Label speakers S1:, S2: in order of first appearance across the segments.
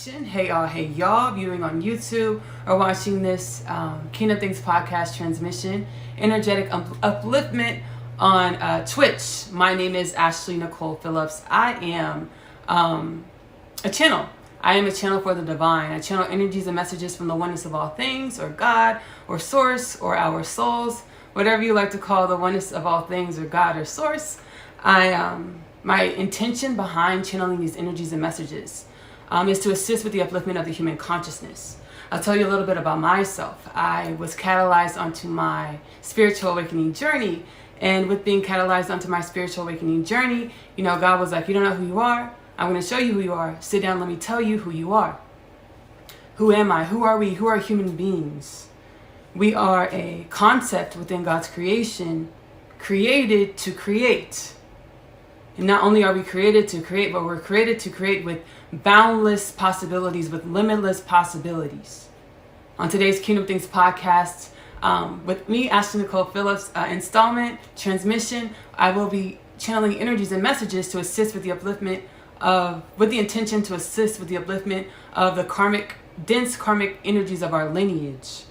S1: transmission. Hey y'all, viewing on YouTube or watching this Kingdom Things podcast transmission, energetic upliftment on Twitch. My name is Ashley-Nicole Phillips. I am a channel. I am a channel for the divine. I channel energies and messages from the oneness of all things, or God, or source, or our souls, whatever you like to call the oneness of all things, or God, or source. My intention behind channeling these energies and messages is to assist with the upliftment of the human consciousness. I'll tell you a little bit about myself. I was catalyzed onto my spiritual awakening journey, and with being catalyzed onto my spiritual awakening journey, God was like, you don't know who you are? I'm going to show you who you are. Sit down, let me tell you who you are. Who am I? Who are we? Who are human beings? We are a concept within God's creation, created to create. And not only are we created to create, but we're created to create with boundless possibilities, with limitless possibilities. On today's Kingdom Things podcast, with me, Ashley-Nicole Phillips, installment, transmission, I will be channeling energies and messages to assist with the upliftment with the intention to assist with the upliftment of the dense karmic energies of our lineage.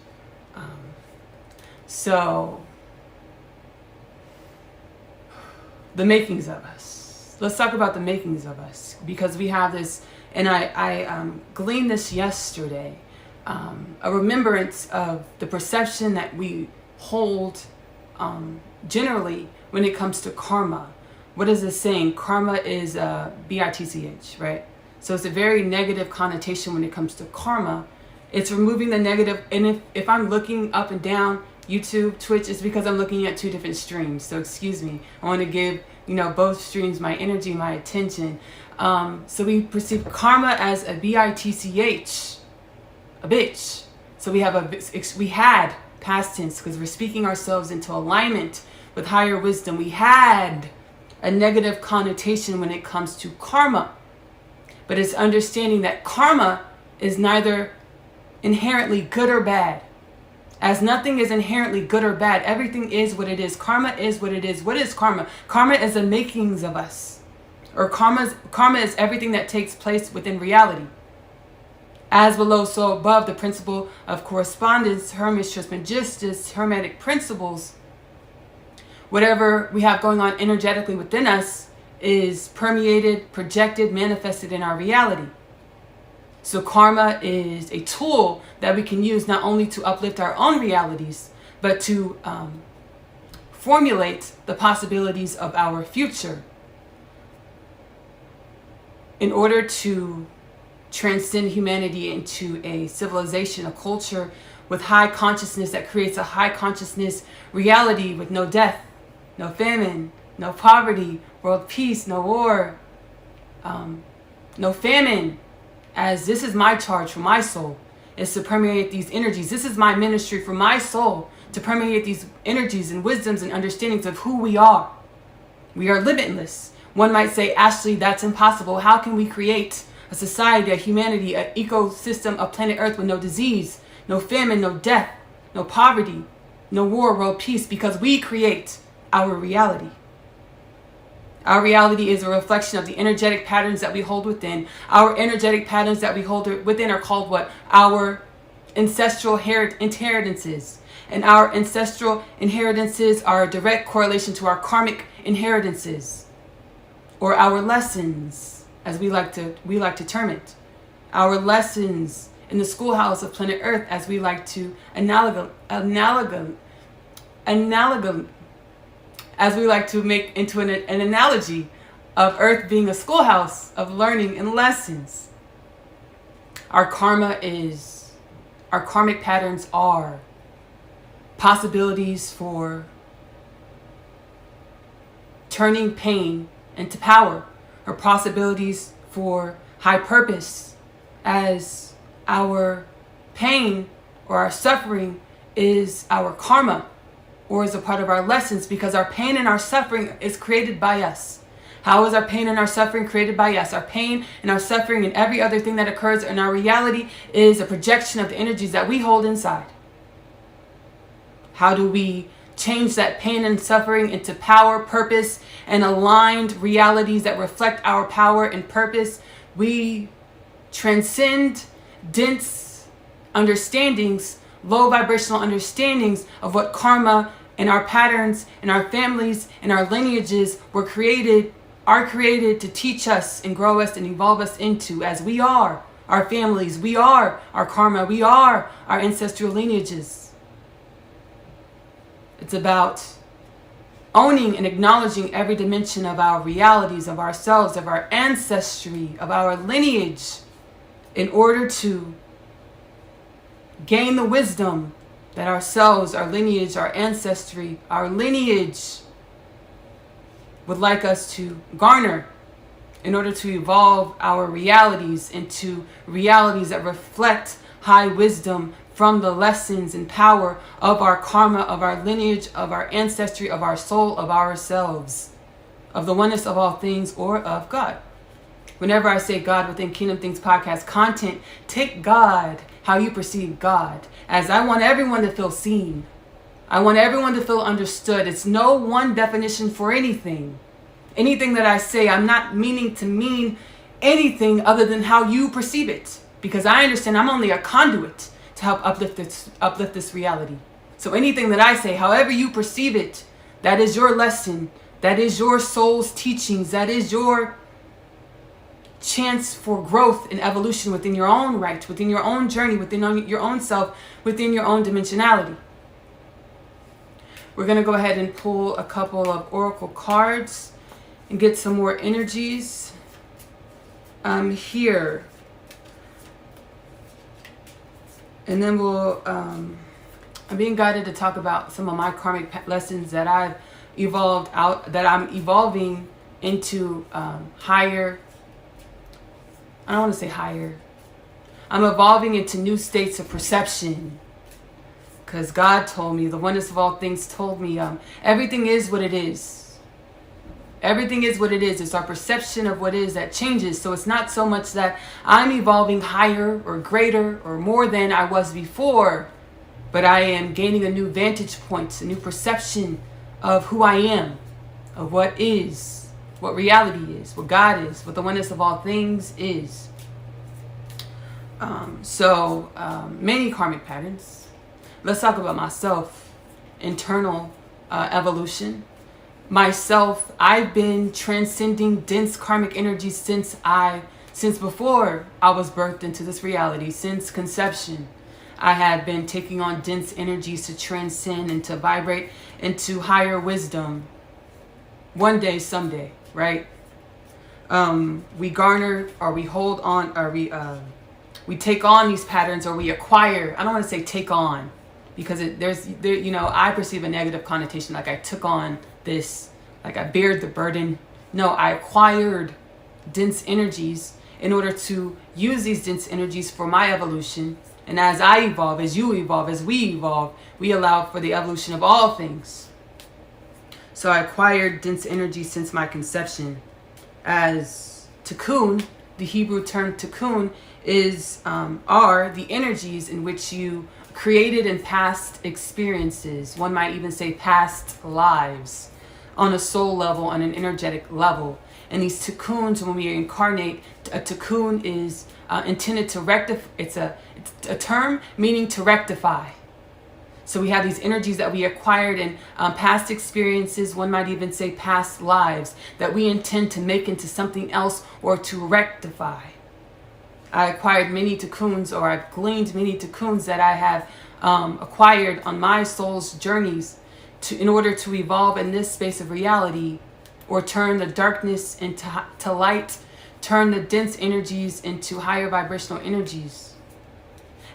S1: So, the makings of us. Let's talk about the makings of us, because we have this, and I gleaned this yesterday, a remembrance of the perception that we hold generally when it comes to karma. What is this saying? Karma is B-I-T-C-H, right? So it's a very negative connotation when it comes to karma. It's removing the negative, and if I'm looking up and down YouTube, Twitch, it's because I'm looking at two different streams. So excuse me. I want to give both streams my energy, my attention. So we perceive karma as a B-I-T-C-H, a bitch. So we had past tense, because we're speaking ourselves into alignment with higher wisdom. We had a negative connotation when it comes to karma, but it's understanding that karma is neither inherently good or bad. As nothing is inherently good or bad, everything is what it is. Karma is what it is. What is karma? Karma is the makings of us. Or karma is everything that takes place within reality. As below, so above, the principle of correspondence, Hermes, Trismegistus, Hermetic principles. Whatever we have going on energetically within us is permeated, projected, manifested in our reality. So karma is a tool that we can use not only to uplift our own realities, but to formulate the possibilities of our future in order to transcend humanity into a civilization, a culture with high consciousness that creates a high consciousness reality with no death, no famine, no poverty, world peace, no war, no famine. As this is my charge for my soul, is to permeate these energies. This is my ministry for my soul, to permeate these energies and wisdoms and understandings of who we are. We are limitless. One might say, Ashley, that's impossible. How can we create a society, a humanity, an ecosystem of planet Earth with no disease, no famine, no death, no poverty, no war, world peace? Because we create our reality. Our reality is a reflection of the energetic patterns that we hold within. Our energetic patterns that we hold within are called what? Our ancestral inheritances. And our ancestral inheritances are a direct correlation to our karmic inheritances, or our lessons, as we like to term it. Our lessons in the schoolhouse of planet Earth, as we like to as we like to make into an analogy of Earth being a schoolhouse of learning and lessons. Our karmic patterns are possibilities for turning pain into power, or possibilities for high purpose, as our pain or our suffering is our karma, or is a part of our lessons, because our pain and our suffering is created by us. How is our pain and our suffering created by us? Our pain and our suffering and every other thing that occurs in our reality is a projection of the energies that we hold inside. How do we change that pain and suffering into power, purpose, and aligned realities that reflect our power and purpose? We transcend dense understandings, low vibrational understandings of what karma and our patterns and our families and our lineages are created to teach us and grow us and evolve us into, as we are our families, we are our karma, we are our ancestral lineages. It's about owning and acknowledging every dimension of our realities, of ourselves, of our ancestry, of our lineage, in order to gain the wisdom that ourselves, our lineage, our ancestry, our lineage would like us to garner in order to evolve our realities into realities that reflect high wisdom from the lessons and power of our karma, of our lineage, of our ancestry, of our soul, of ourselves, of the oneness of all things, or of God. Whenever I say God within Kingdom Things podcast content, take God how you perceive God, as I want everyone to feel seen. I want everyone to feel understood. It's no one definition for anything. Anything that I say, I'm not meaning to mean anything other than how you perceive it, because I understand I'm only a conduit to help uplift this reality. So anything that I say, however you perceive it, that is your lesson, that is your soul's teachings, that is your chance for growth and evolution within your own right, within your own journey, within your own self, within your own dimensionality. We're going to go ahead and pull a couple of oracle cards and get some more energies here. And then I'm being guided to talk about some of my karmic lessons that I'm evolving into higher. I don't want to say higher. I'm evolving into new states of perception. Because God told me, the oneness of all things told me, everything is what it is. Everything is what it is. It's our perception of what is that changes. So it's not so much that I'm evolving higher or greater or more than I was before, but I am gaining a new vantage point, a new perception of who I am, of what is, what reality is, what God is, what the oneness of all things is. Many karmic patterns. Let's talk about myself, internal evolution. Myself, I've been transcending dense karmic energy since before I was birthed into this reality, since conception. I had been taking on dense energies to transcend and to vibrate into higher wisdom. One day, someday, right? We garner, or we hold on, or we take on these patterns, or we acquire. I don't want to say take on, because I perceive a negative connotation, like I took on this, like I bared the burden. No, I acquired dense energies in order to use these dense energies for my evolution. And as I evolve, as you evolve, as we evolve, we allow for the evolution of all things. So I acquired dense energy since my conception. As tikkun, the Hebrew term tikkun are the energies in which you created in past experiences. One might even say past lives, on a soul level, on an energetic level. And these tikkuns, when we incarnate, a tikkun is intended to rectify. It's a term meaning to rectify. So we have these energies that we acquired in past experiences, one might even say past lives, that we intend to make into something else or to rectify. I acquired many tikkuns, or I've gleaned many tikkuns that I have acquired on my soul's journeys in order to evolve in this space of reality, or turn the darkness into light, turn the dense energies into higher vibrational energies.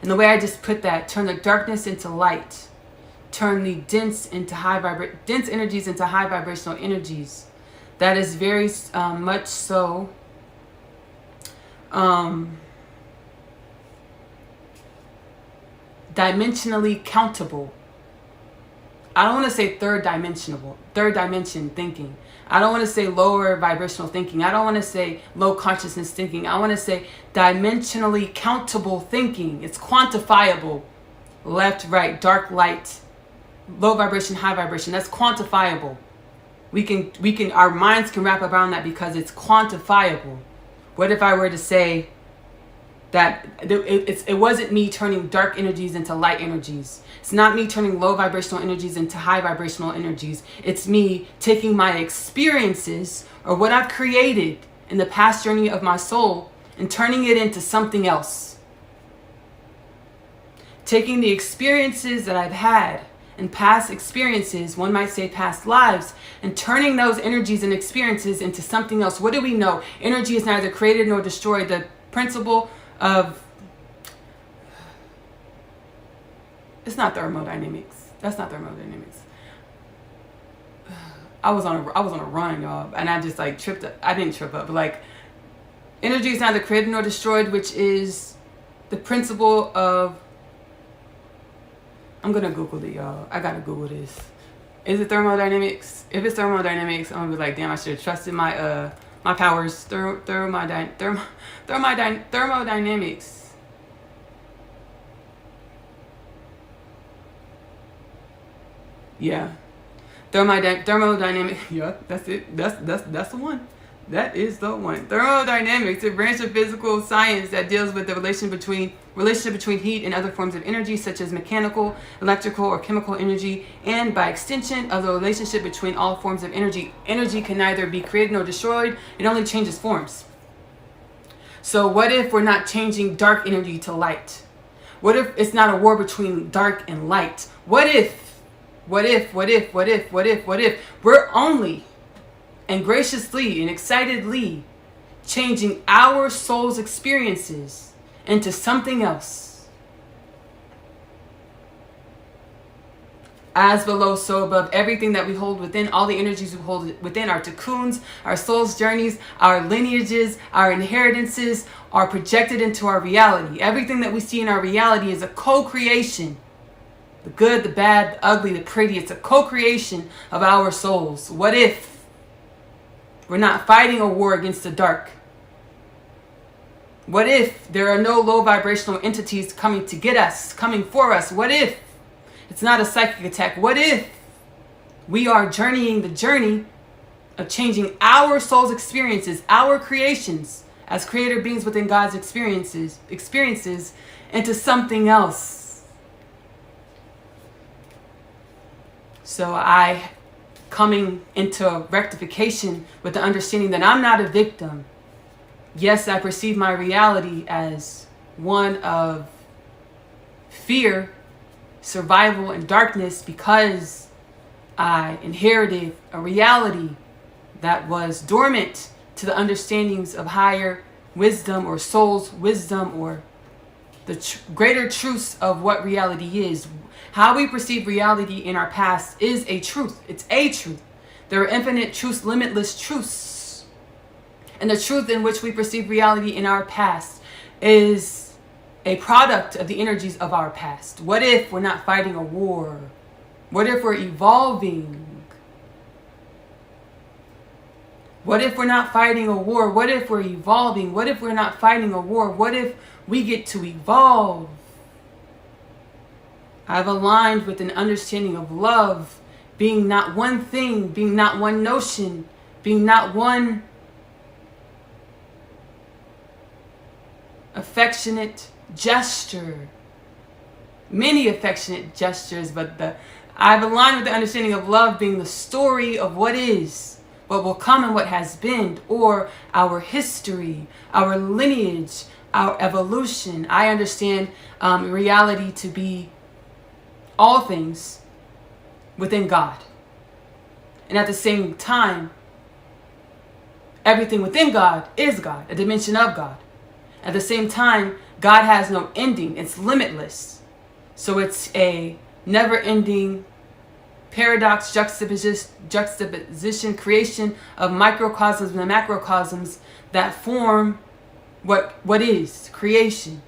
S1: And the way I just put that, turn the darkness into light, turn the dense energies into high vibrational energies. That is very much so dimensionally countable. I don't want to say third dimension thinking. I don't want to say lower vibrational thinking. I don't want to say low consciousness thinking. I want to say dimensionally countable thinking. It's quantifiable. Left, right, dark, light, low vibration, high vibration. That's quantifiable. Our minds can wrap around that because it's quantifiable. What if I were to say That it wasn't me turning dark energies into light energies. It's not me turning low vibrational energies into high vibrational energies. It's me taking my experiences or what I've created in the past journey of my soul and turning it into something else. Taking the experiences that I've had and past experiences, one might say past lives, and turning those energies and experiences into something else. What do we know? Energy is neither created nor destroyed. The principle of, it's not thermodynamics. That's not thermodynamics. I was on a run, y'all, and I just like tripped up. I didn't trip up, but like, energy is neither created nor destroyed, which is the principle of, I'm gonna Google it, y'all. I gotta Google this. Is it thermodynamics? If it's thermodynamics, I'm gonna be like, damn, I should have trusted my my powers. Thermodynamics. Yeah. Thermodynamic. Yeah, that's it. That's the one. That is the one. Thermodynamics, a branch of physical science that deals with the relationship between heat and other forms of energy, such as mechanical, electrical, or chemical energy, and by extension of the relationship between all forms of energy. Energy can neither be created nor destroyed. It only changes forms. So what if we're not changing dark energy to light? What if it's not a war between dark and light? What if we're only and graciously and excitedly changing our soul's experiences into something else? As below, so above. Everything that we hold within, all the energies we hold within, our cocoons, our soul's journeys, our lineages, our inheritances, are projected into our reality. Everything that we see in our reality is a co-creation. The good, the bad, the ugly, the pretty. It's a co-creation of our souls. What if we're not fighting a war against the dark? What if there are no low vibrational entities coming to get us, coming for us? What if it's not a psychic attack? What if we are journeying the journey of changing our soul's experiences, our creations, as creator beings within God's experiences into something else? So I, coming into rectification with the understanding that I'm not a victim. Yes, I perceive my reality as one of fear, survival, and darkness because I inherited a reality that was dormant to the understandings of higher wisdom or soul's wisdom or the greater truths of what reality is. How we perceive reality in our past is a truth. It's a truth. There are infinite truths, limitless truths. And the truth in which we perceive reality in our past is a product of the energies of our past. What if we're not fighting a war? What if we're evolving? What if we're not fighting a war? What if we're evolving? What if we're not fighting a war? What if we get to evolve? I've aligned with an understanding of love, being not one thing, being not one notion, being not one affectionate gesture. Many affectionate gestures, but I've aligned with the understanding of love being the story of what is, what will come and what has been, or our history, our lineage, our evolution. I understand reality to be all things within God. And at the same time, everything within God is God, a dimension of God. At the same time, God has no ending. It's limitless. So it's a never-ending paradox, juxtaposition, creation of microcosms and macrocosms that form what is creation.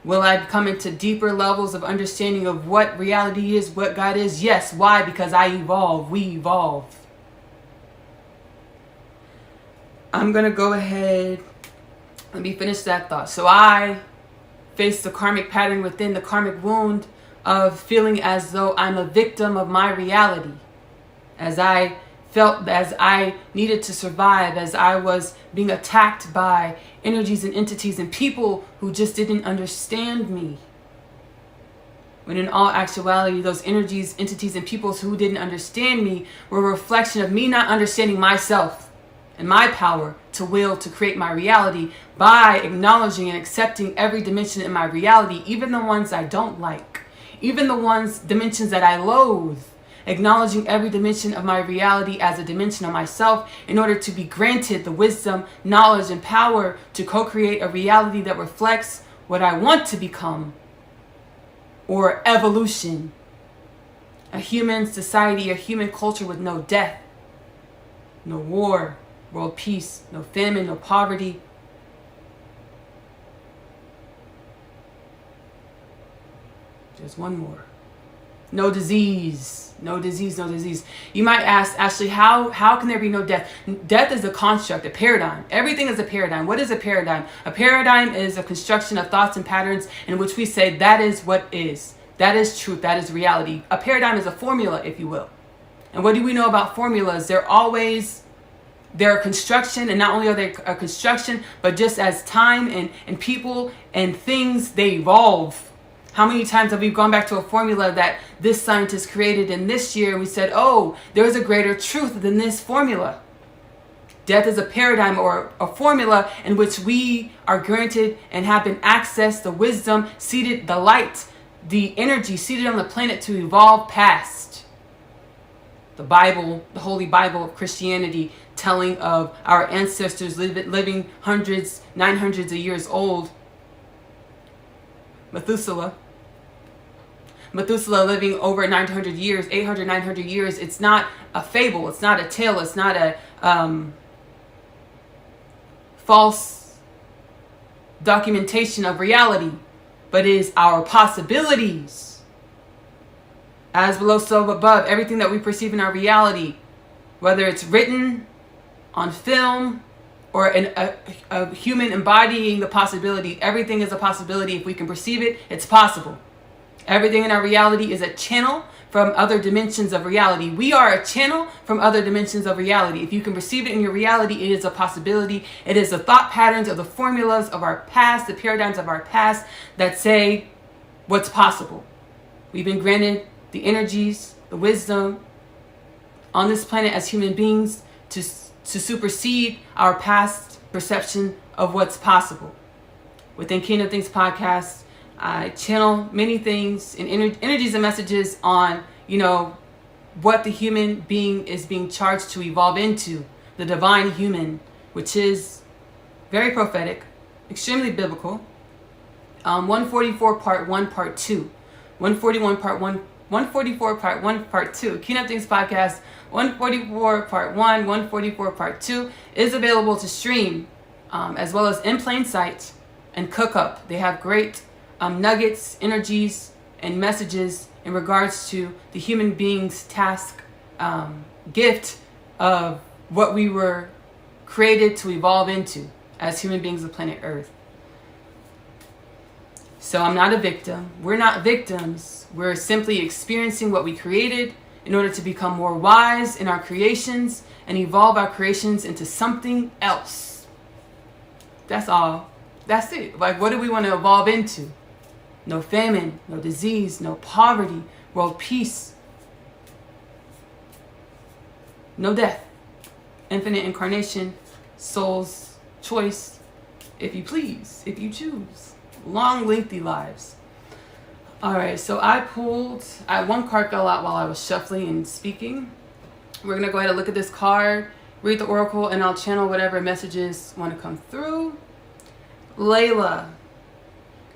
S1: Will I come into deeper levels of understanding of what reality is, what God is? Yes. Why? Because I evolve. We evolve. I'm going to go ahead. Let me finish that thought. So I face the karmic pattern within, the karmic wound of feeling as though I'm a victim of my reality. As I felt as I needed to survive, as I was being attacked by energies and entities and people who just didn't understand me. When in all actuality, those energies, entities, and peoples who didn't understand me were a reflection of me not understanding myself and my power to will to create my reality by acknowledging and accepting every dimension in my reality, even the ones I don't like, even the dimensions that I loathe. Acknowledging every dimension of my reality as a dimension of myself in order to be granted the wisdom, knowledge, and power to co-create a reality that reflects what I want to become, or evolution. A human society, a human culture with no death, no war, world peace, no famine, no poverty. There's one more. No disease, no disease, no disease. You might ask, Ashley, how can there be no death? Death is a construct, a paradigm. Everything is a paradigm. What is a paradigm? A paradigm is a construction of thoughts and patterns in which we say that is what is. That is truth. That is reality. A paradigm is a formula, if you will. And what do we know about formulas? They're a construction, and not only are they a construction, but just as time and people and things, they evolve. How many times have we gone back to a formula that this scientist created in this year and we said, oh, there's a greater truth than this formula? Death is a paradigm or a formula in which we are granted and have been accessed the wisdom, seated the light, the energy seated on the planet to evolve past. The Bible, the Holy Bible of Christianity, telling of our ancestors living hundreds, 900s of years old. Methuselah living over 900 years, 800, 900 years. It's not a fable. It's not a tale. It's not a false documentation of reality, but is our possibilities. As below, so above. Everything that we perceive in our reality, whether it's written on film or a human embodying the possibility, everything is a possibility. If we can perceive it, it's possible. Everything in our reality is a channel from other dimensions of reality. We are a channel from other dimensions of reality. If you can perceive it in your reality, it is a possibility. It is the thought patterns of the formulas of our past, the paradigms of our past that say what's possible. We've been granted the energies, the wisdom on this planet as human beings to supersede our past perception of what's possible. Within Kingdom Things podcast, I channel many things and energies and messages on, what the human being is being charged to evolve into, the divine human, which is very prophetic, extremely biblical. 144 part 1 part 2, 141 part 1, 144 part 1 part 2. Kingdom Things podcast 144 part 1, 144 part 2 is available to stream, as well as in plain sight and cook up. They have great nuggets, energies, and messages in regards to the human being's task, gift of what we were created to evolve into as human beings of planet Earth. So I'm not a victim. We're not victims. We're simply experiencing what we created in order to become more wise in our creations and evolve our creations into something else. That's all. That's it. Like, what do we want to evolve into? No famine, no disease, no poverty, world peace, no death, infinite incarnation, soul's choice, if you please, if you choose, long, lengthy lives. All right, so one card fell out while I was shuffling and speaking. We're going to go ahead and look at this card, read the oracle, and I'll channel whatever messages want to come through. Layla.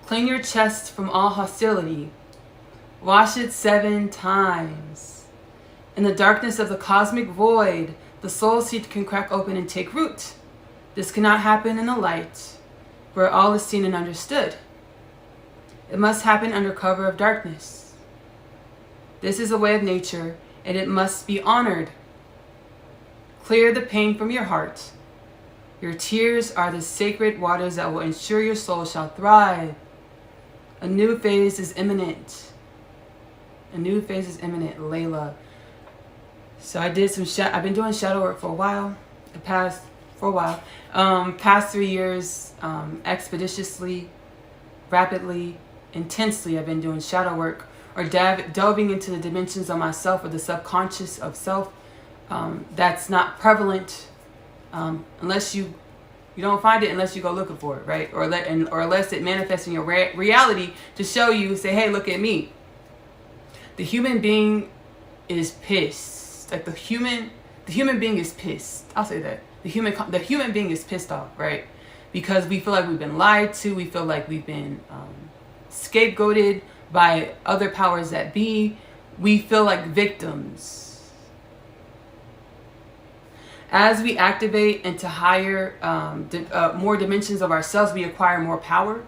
S1: Clean your chest from all hostility. Wash it 7 times. In the darkness of the cosmic void, the soul seed can crack open and take root. This cannot happen in the light, where all is seen and understood. It must happen under cover of darkness. This is a way of nature, and it must be honored. Clear the pain from your heart. Your tears are the sacred waters that will ensure your soul shall thrive. A new phase is imminent. A new phase is imminent, Layla. So I've been doing shadow work for a while. Past 3 years, expeditiously, rapidly, intensely, I've been doing shadow work, or delving into the dimensions of myself, or the subconscious of self. That's not prevalent unless you don't find it, unless you go looking for it, right? Or unless it manifests in your reality to show you, say, hey, look at me. The human being is pissed. Like the human being is pissed. I'll say that. The human being is pissed off, right? Because we feel like we've been lied to. We feel like we've been scapegoated by other powers that be. We feel like victims. As we activate into higher, more dimensions of ourselves, we acquire more power.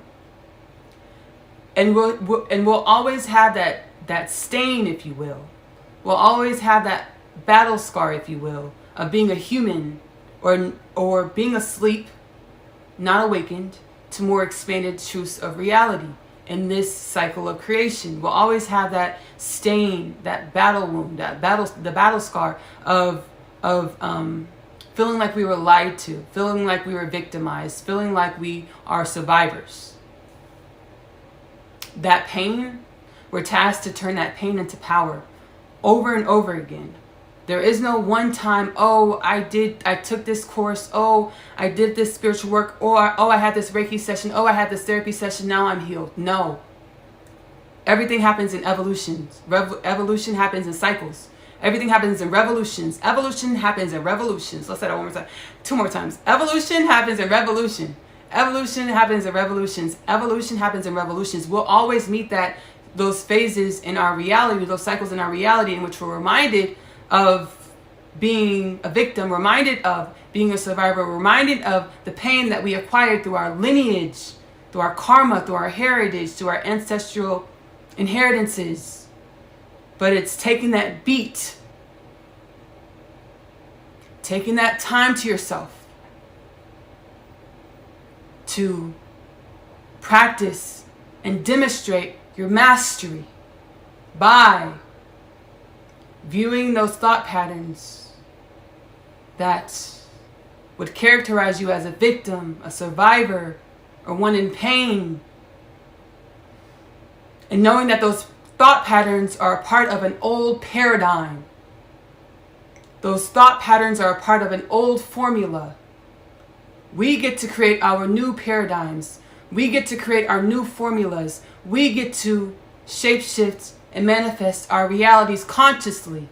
S1: And we'll always have that stain, if you will. We'll always have that battle scar, if you will, of being a human or being asleep, not awakened to more expanded truths of reality in this cycle of creation. We'll always have that stain, that battle wound, the battle scar of feeling like we were lied to, feeling like we were victimized, feeling like we are survivors. That pain, we're tasked to turn that pain into power over and over again. There is no one time, oh, I took this course, oh, I did this spiritual work, or oh, I had this Reiki session, oh, I had this therapy session, now I'm healed. No. Everything happens in evolutions. Evolution happens in cycles. Everything happens in revolutions. Evolution happens in revolutions. Let's say that one more time. 2 more times. Evolution happens in revolution. Evolution happens in revolutions. Evolution happens in revolutions. We'll always meet those phases in our reality, those cycles in our reality in which we're reminded of being a victim, reminded of being a survivor, reminded of the pain that we acquired through our lineage, through our karma, through our heritage, through our ancestral inheritances. But it's taking that beat, taking that time to yourself to practice and demonstrate your mastery by viewing those thought patterns that would characterize you as a victim, a survivor, or one in pain. And knowing that those thought patterns are a part of an old paradigm. Those thought patterns are a part of an old formula. We get to create our new paradigms. We get to create our new formulas. We get to shapeshift and manifest our realities consciously.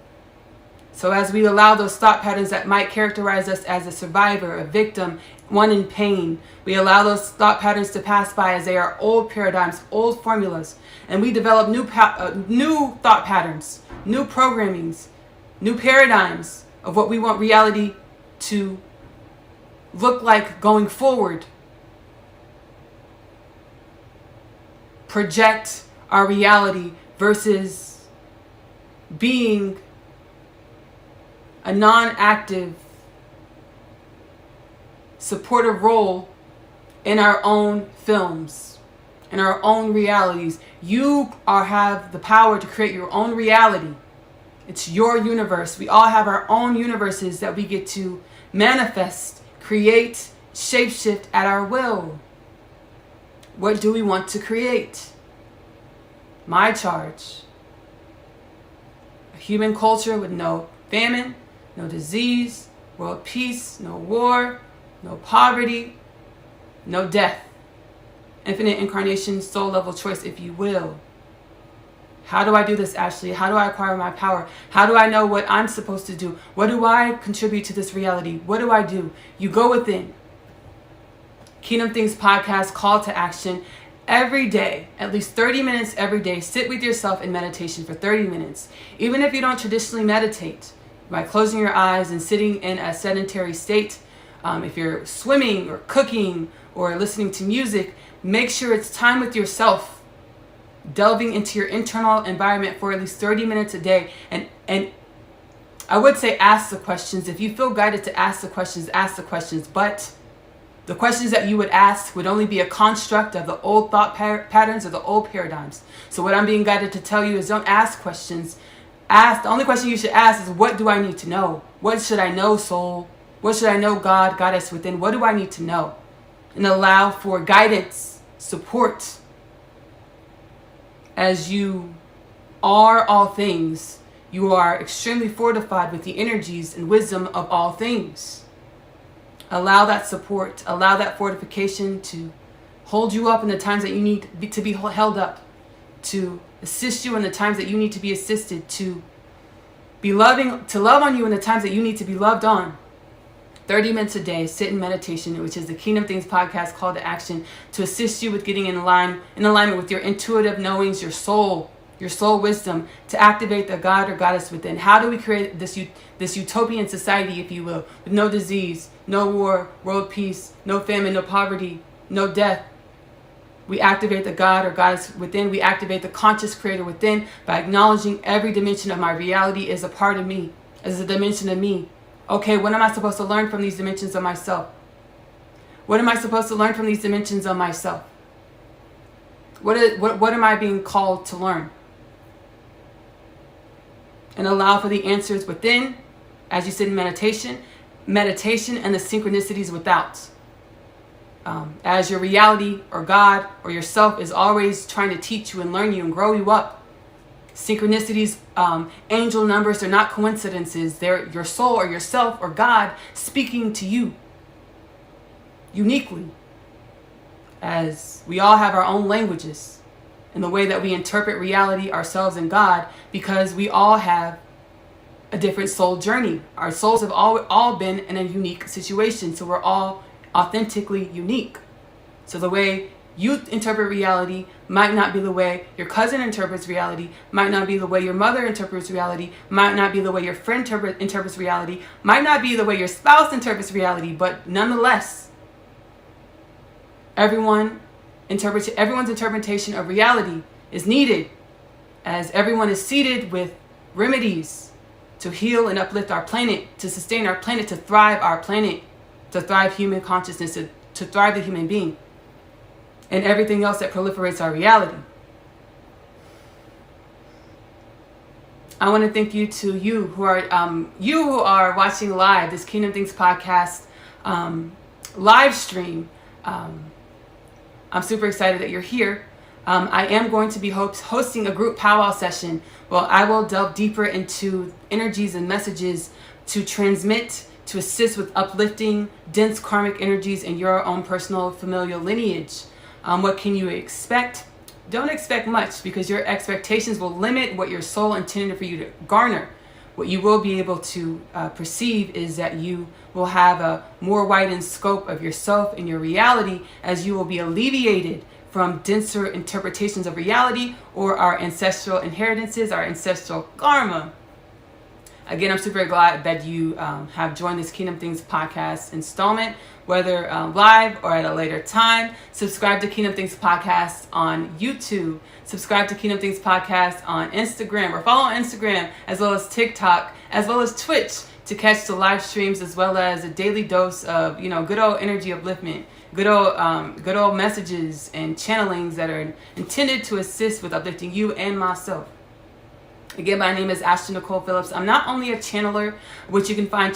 S1: So as we allow those thought patterns that might characterize us as a survivor, a victim, one in pain, we allow those thought patterns to pass by as they are old paradigms, old formulas, and we develop new thought patterns, new programmings, new paradigms of what we want reality to look like going forward. Project our reality versus being a non-active supportive role in our own films, in our own realities. You have the power to create your own reality. It's your universe. We all have our own universes that we get to manifest, create, shapeshift at our will. What do we want to create? My charge. A human culture with no famine, no disease, world peace, no war, no poverty, no death. Infinite incarnation, soul level choice, if you will. How do I do this, Ashley? How do I acquire my power? How do I know what I'm supposed to do? What do I contribute to this reality? What do I do? You go within. Kingdom Things podcast, call to action. Every day, at least 30 minutes every day, sit with yourself in meditation for 30 minutes. Even if you don't traditionally meditate, by closing your eyes and sitting in a sedentary state, if you're swimming or cooking or listening to music, make sure it's time with yourself, delving into your internal environment for at least 30 minutes a day. And I would say ask the questions. If you feel guided to ask the questions, but the questions that you would ask would only be a construct of the old thought patterns or the old paradigms. So what I'm being guided to tell you is don't ask questions. The only question you should ask is, what do I need to know? What should I know, soul? What should I know, God, Goddess within? What do I need to know? And allow for guidance, support. As you are all things, you are extremely fortified with the energies and wisdom of all things. Allow that support, allow that fortification to hold you up in the times that you need to be held up, to assist you in the times that you need to be assisted, to be loving, to love on you in the times that you need to be loved on. 30 minutes a day, sit in meditation, which is the Kingdom Things podcast call to action, to assist you with getting in alignment with your intuitive knowings, your soul wisdom, to activate the God or Goddess within. How do we create this utopian society, if you will, with no disease, no war, world peace, no famine, no poverty, no death? We activate the God or Goddess within. We activate the conscious creator within by acknowledging every dimension of my reality is a part of me, is a dimension of me. Okay, what am I supposed to learn from these dimensions of myself? What am I supposed to learn from these dimensions of myself? What am I being called to learn? And allow for the answers within as you sit in meditation and the synchronicities without. As your reality or God or yourself is always trying to teach you and learn you and grow you up. Synchronicities, angel numbers, they're not coincidences. They're your soul or yourself or God speaking to you uniquely. As we all have our own languages in the way that we interpret reality, ourselves, and God, because we all have a different soul journey. Our souls have all been in a unique situation, so we're all authentically unique. So the way you interpret reality might not be the way your cousin interprets reality, might not be the way your mother interprets reality, might not be the way your friend interprets reality, might not be the way your spouse interprets reality, but nonetheless, everyone's interpretation of reality is needed, as everyone is seated with remedies to heal and uplift our planet, to sustain our planet, to thrive our planet, to thrive human consciousness, to thrive the human being, and everything else that proliferates our reality. I want to thank you to you who are watching live this Kingdom Things podcast live stream. I'm super excited that you're here. I am going to be hosting a group powwow session. Well, I will delve deeper into energies and messages to transmit, to assist with uplifting dense karmic energies in your own personal familial lineage. What can you expect? Don't expect much, because your expectations will limit what your soul intended for you to garner. What you will be able to perceive is that you will have a more widened scope of yourself and your reality, as you will be alleviated from denser interpretations of reality or our ancestral inheritances, our ancestral karma. Again, I'm super glad that you have joined this Kingdom Things podcast installment, whether live or at a later time. Subscribe to Kingdom Things podcast on YouTube. Subscribe to Kingdom Things podcast on Instagram, or follow on Instagram, as well as TikTok, as well as Twitch, to catch the live streams, as well as a daily dose of, good old energy upliftment, good old messages and channelings that are intended to assist with uplifting you and myself. Again, my name is Ashley-Nicole Phillips. I'm not only a channeler, which you can find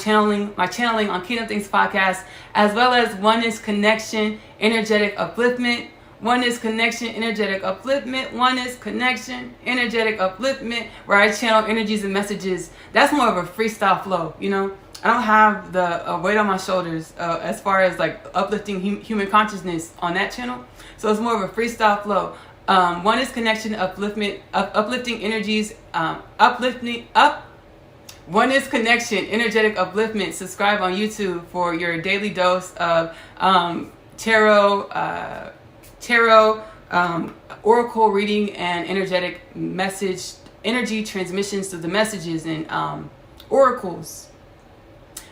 S1: my channeling on Kingdom Things podcast, as well as Oneness Connection, Energetic Upliftment, Oneness Connection, Energetic Upliftment, Oneness Connection, Energetic Upliftment, where I channel energies and messages. That's more of a freestyle flow, I don't have the weight on my shoulders as far as like uplifting human consciousness on that channel. So it's more of a freestyle flow. Oneness Connection, uplifting energies, Oneness Connection, Energetic Upliftment. Subscribe on YouTube for your daily dose of tarot, oracle reading, and energetic energy transmissions through the messages and oracles.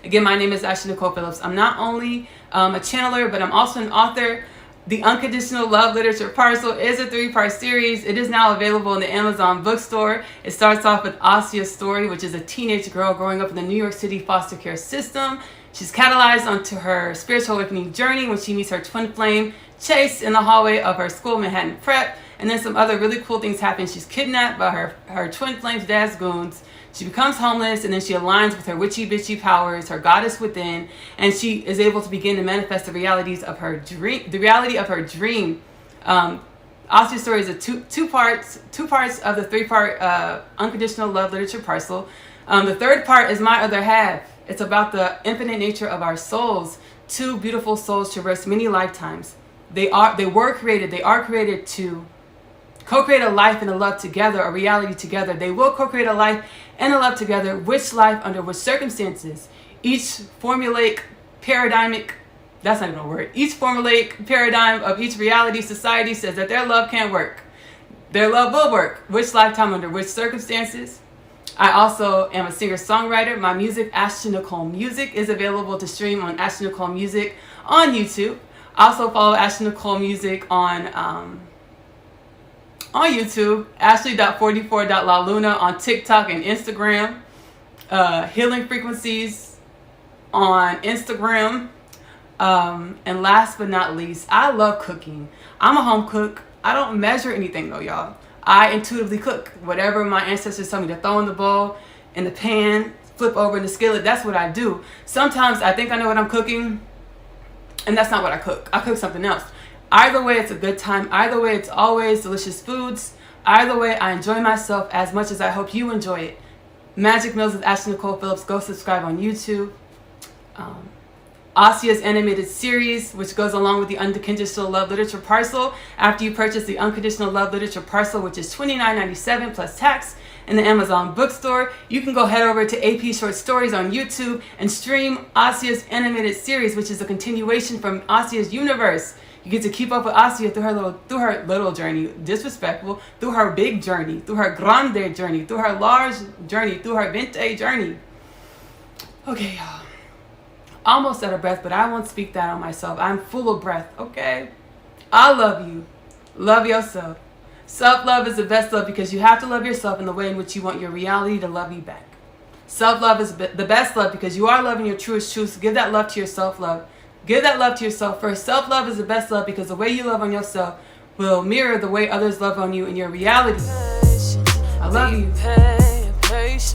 S1: Again, my name is Ashley-Nicole Phillips. I'm not only a channeler, but I'm also an author. The Unconditional Love Literature Parcel is a 3-part series. It is now available in the Amazon bookstore. It starts off with Asia's story, which is a teenage girl growing up in the New York City foster care system. She's catalyzed onto her spiritual awakening journey when she meets her twin flame, Chase, in the hallway of her school, Manhattan Prep. And then some other really cool things happen. She's kidnapped by her twin flames dad's goons. She becomes homeless, and then she aligns with her witchy bitchy powers, her goddess within, and she is able to begin to manifest the realities of her dream. The reality of her dream. Asya's story is two parts of the 3-part unconditional love literature parcel. The third part is my other half. It's about the infinite nature of our souls. 2 beautiful souls traverse many lifetimes. They are created to co-create a life and a love together, a reality together. They will co-create a life and a love together. Which life, under which circumstances? Each formulaic paradigm of each reality society says that their love can't work. Their love will work. Which lifetime, under which circumstances? I also am a singer-songwriter. My music, Ashley-Nicole Music, is available to stream on Ashley-Nicole Music on YouTube. Also follow Ashley-Nicole Music on YouTube, Ashley.44.laluna on TikTok and Instagram, Healing Frequencies on Instagram, and last but not least, I love cooking. I'm a home cook. I don't measure anything though, y'all. I intuitively cook. Whatever my ancestors tell me to throw in the bowl, in the pan, flip over in the skillet, that's what I do. Sometimes I think I know what I'm cooking, and that's not what I cook. I cook something else. Either way, it's a good time. Either way, it's always delicious foods. Either way, I enjoy myself as much as I hope you enjoy it. Magic Meals with Ashley-Nicole Phillips. Go subscribe on YouTube. Asya's animated series, which goes along with the Unconditional Love Literature parcel. After you purchase the Unconditional Love Literature parcel, which is $29.97 plus tax in the Amazon bookstore, you can go head over to AP Short Stories on YouTube and stream Asya's animated series, which is a continuation from Asya's universe. You get to keep up with Asya through her little journey, disrespectful, through her big journey, through her grande journey, through her large journey, through her vente journey. Okay, y'all. Almost out of breath, but I won't speak that on myself. I'm full of breath, okay? I love you. Love yourself. Self-love is the best love because you have to love yourself in the way in which you want your reality to love you back. Self-love is the best love because you are loving your truest truth. So give that love to your self-love. Give that love to yourself first. Self-love is the best love because the way you love on yourself will mirror the way others love on you in your reality. I love you.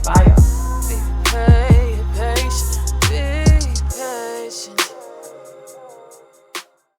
S1: Bye, y'all.